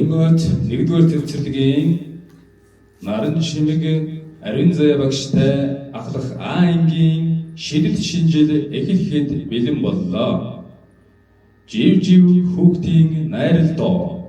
Өнгөт 1-р төвчрөлгийн наран шимэг ариун заяа багштай ахлах А ангийн шидэл шинжил эхлэхэд бэлэн боллоо. Жив жив хүүхдийн найрал доо.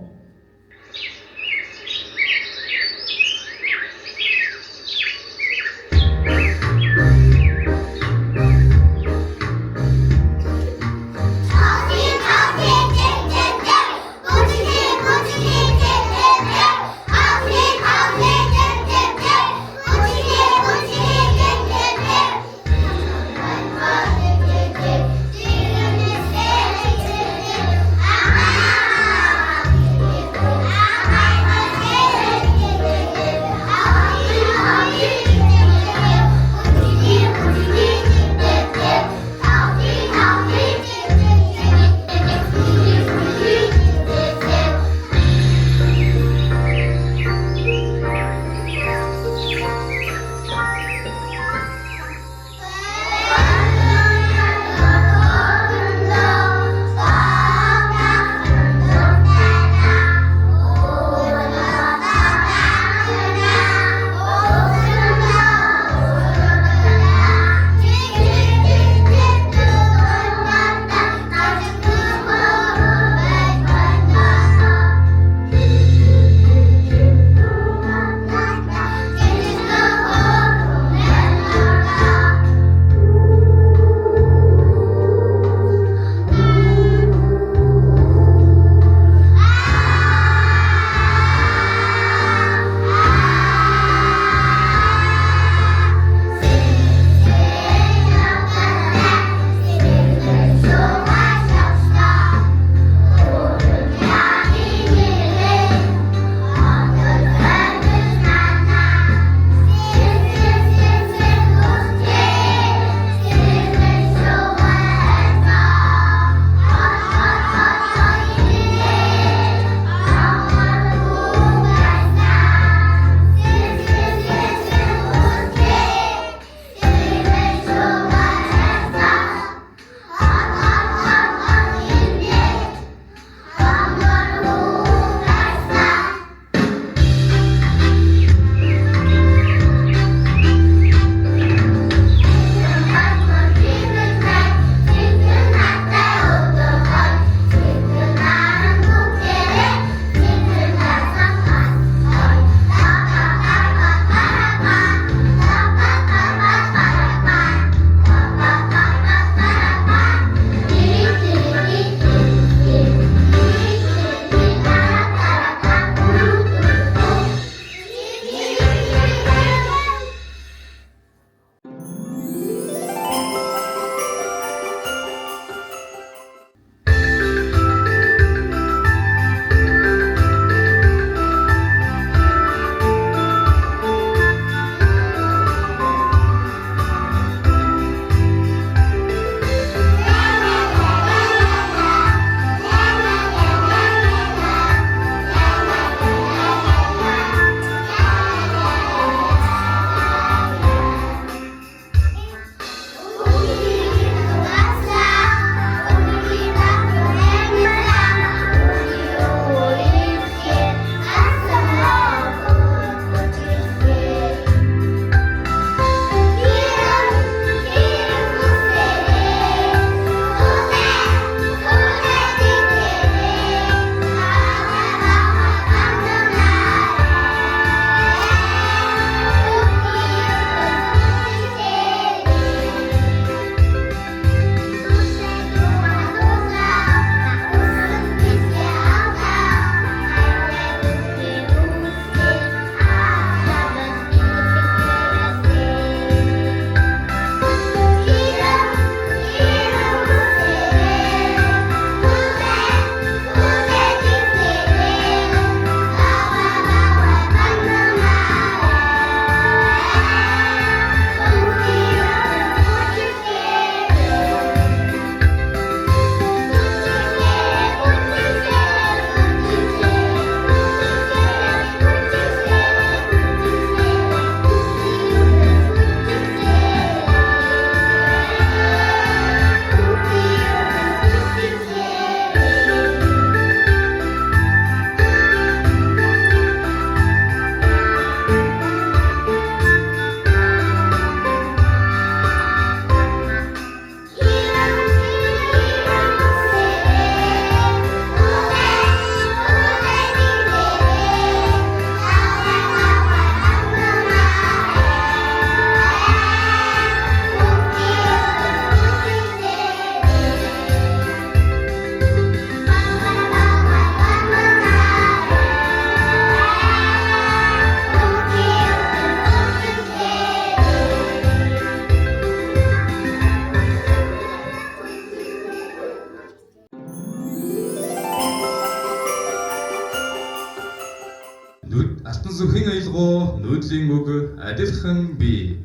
зүрхийн аялгау нүүдлийн үг адилхан бий.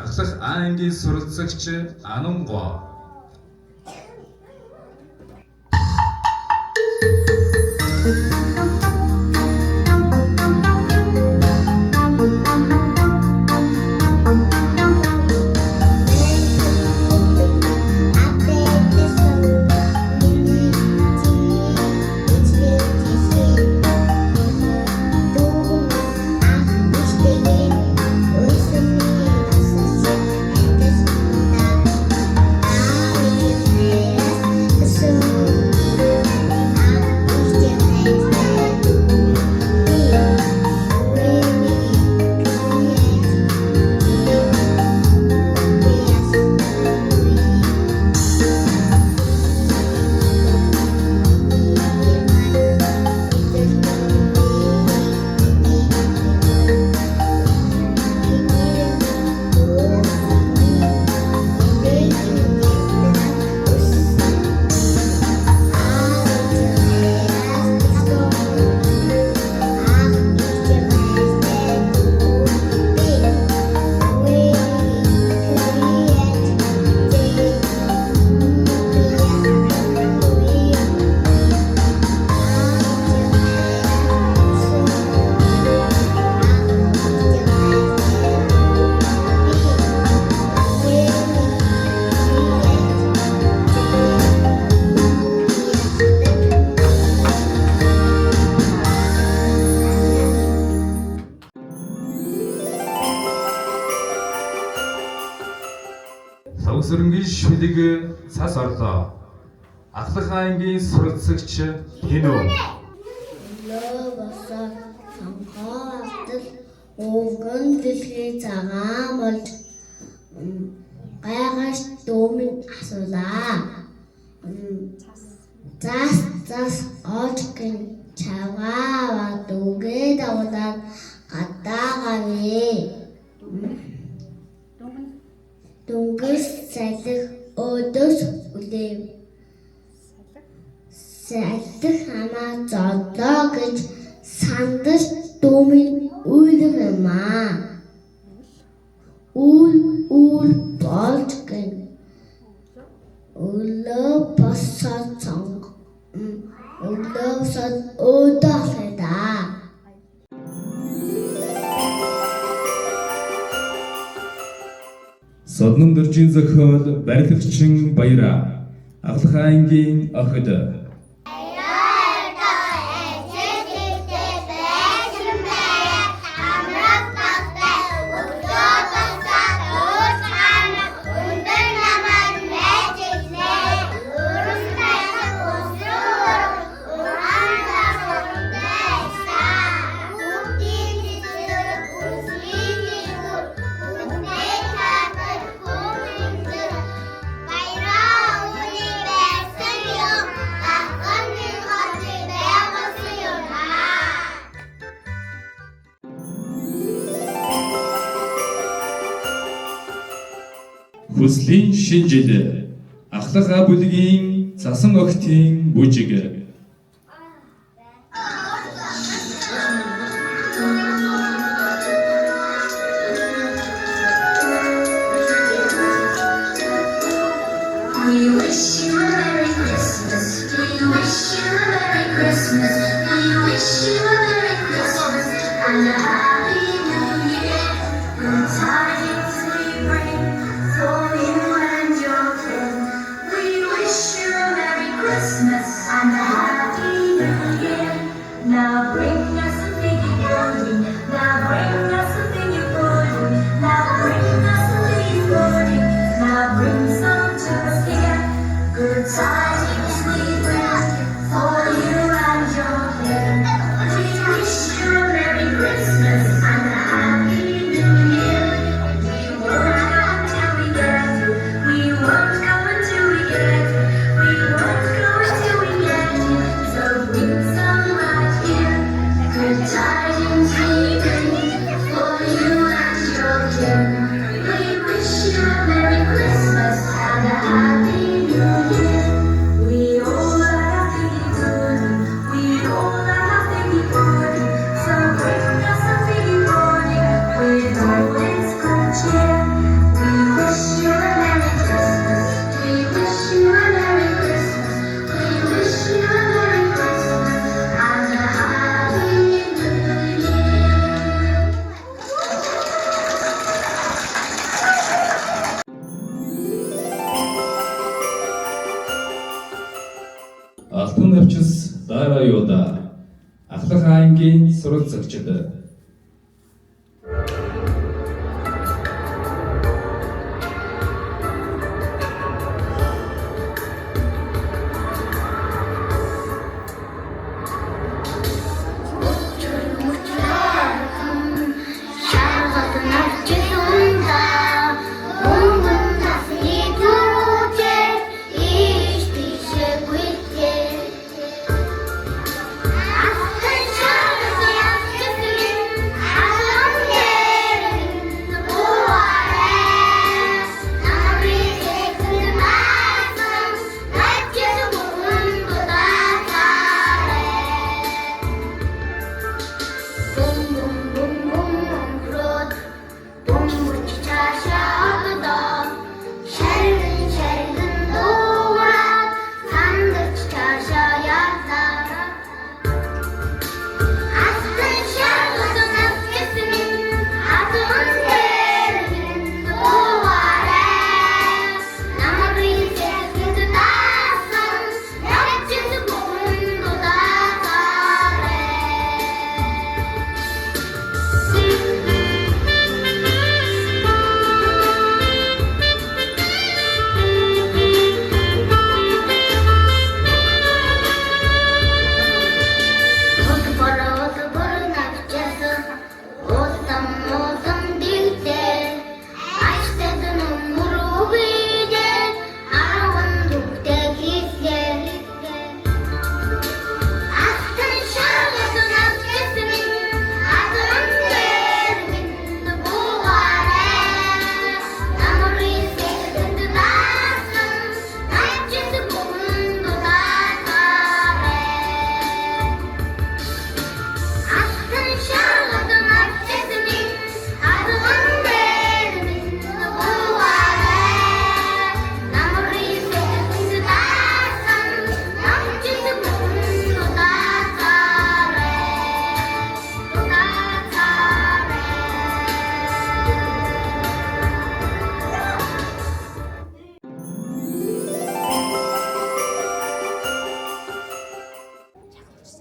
Ахлах аймгийн суралцагч Анунгоо. Савсрынгийн шүлэг цас орлоо. Ахлах аймгийн суралцагч Тэнүү. Лобосоо сонгоотол өвгөн дэлхий цагаан болж гайхаш дүүмэн асуулаа. Зас олж гин чаваа дүүгээ даваад гадаагаавэ. Дүнгээс салих өдөөс үлээв. Салих хамаа зодлоо гэж сандаж дүүмэн үйлэх юм аа. Үл болж гин. Өлөө босоод сонг. Өлөөсөд өдөөсөдөө. Содном дөржин зохиол барилгачин Баяра. Ахлах аймгийн охид. Хүслийн шинжил ахлах бүлгийн цасан огтын бүжиг. We wish you a Merry Christmas. We wish you a Merry Christmas. We wish you a Merry Christmas and a Happy New Year. Good tidings we bring for you and your kin. We wish you a Merry Christmas and a Happy New Year. Now bring us a figgy pudding. Now bring us a figgy pudding. Now bring us a figgy pudding. Now bring some to us here. Good tidings we bring for you and your kin. We wish you a Merry Christmas and a Happy New Year. We won't go until we get you. We won't go until we get you. We won't go until we get you. So bring some right here. Good tidings we bring for you and your kin. We wish you a Merry Christmas and a Happy New Year. Алтан навчис дараа юуда Ахлах аймгийн суралцагчид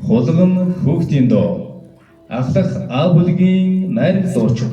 Хулган хүүхдийн доо Ахлах аав бүлгийн найраг дуучид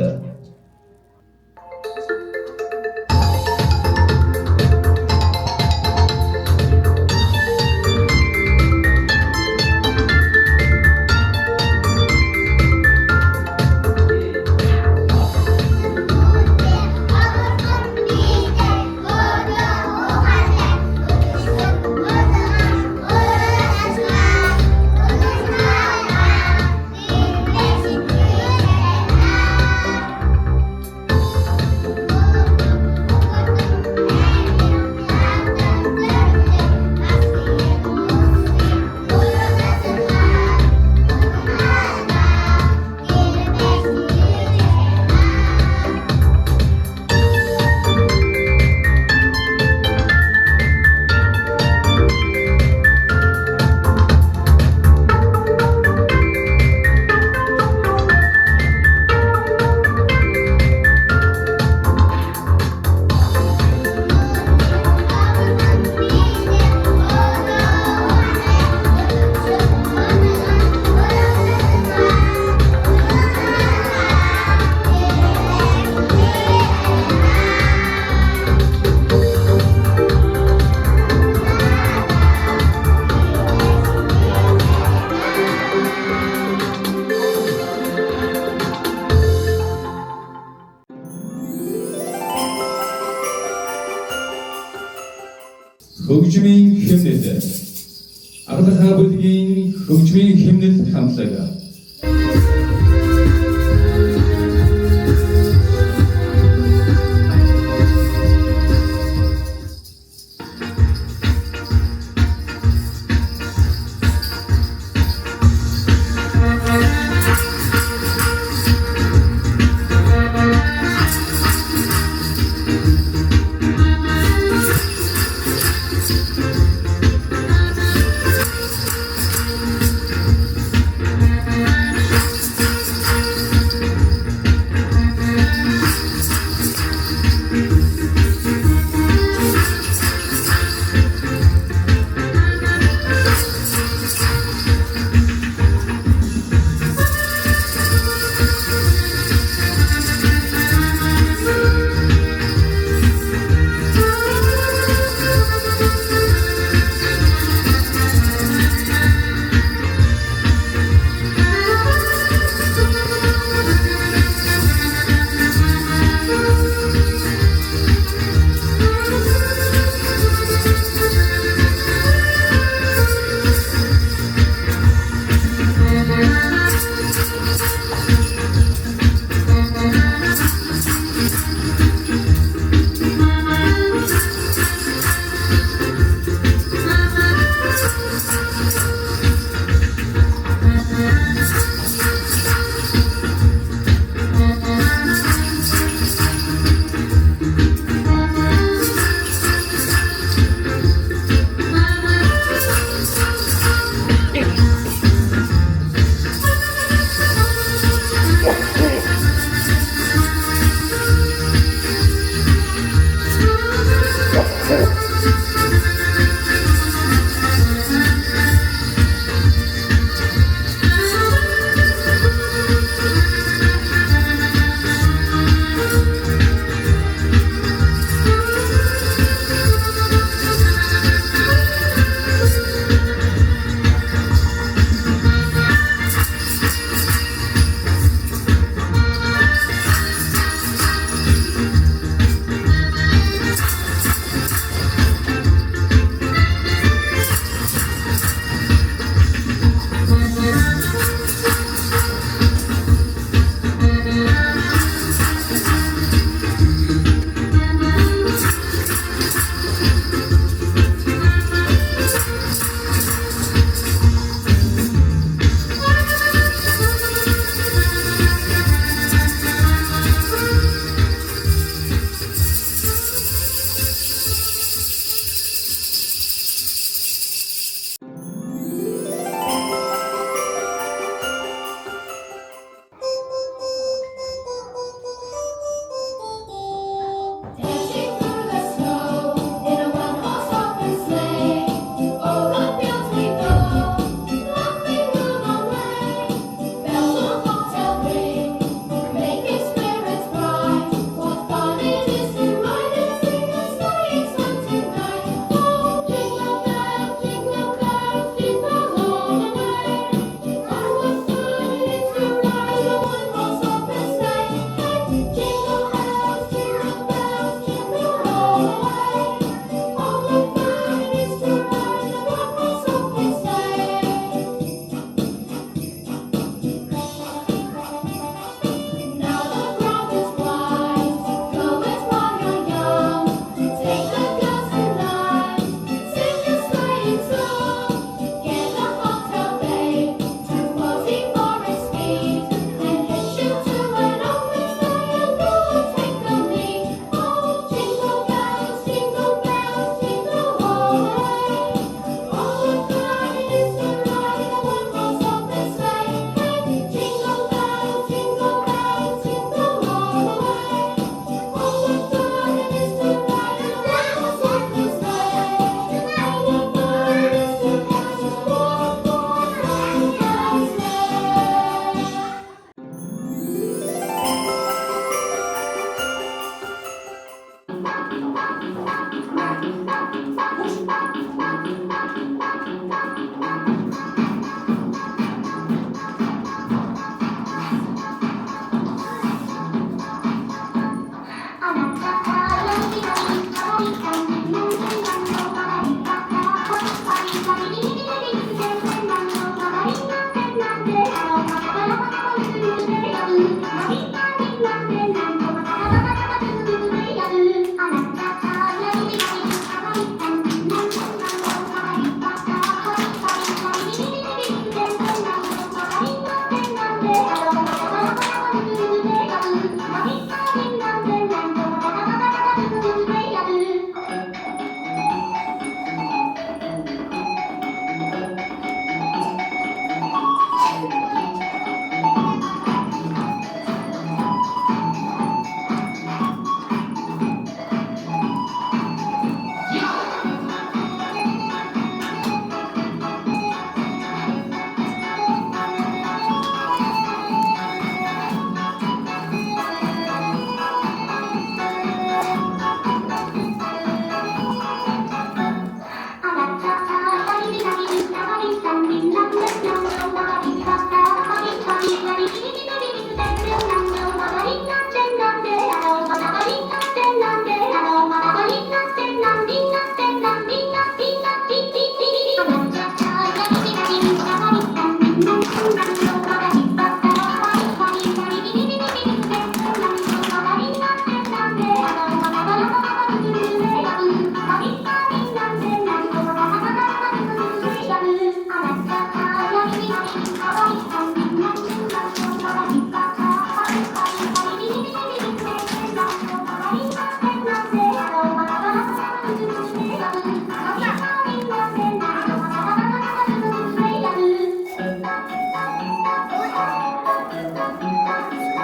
хөгжмийн хэмнэл Ахлах аав бүлгийн хөгжмийн хэмнэл хамтлаг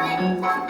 Christmas.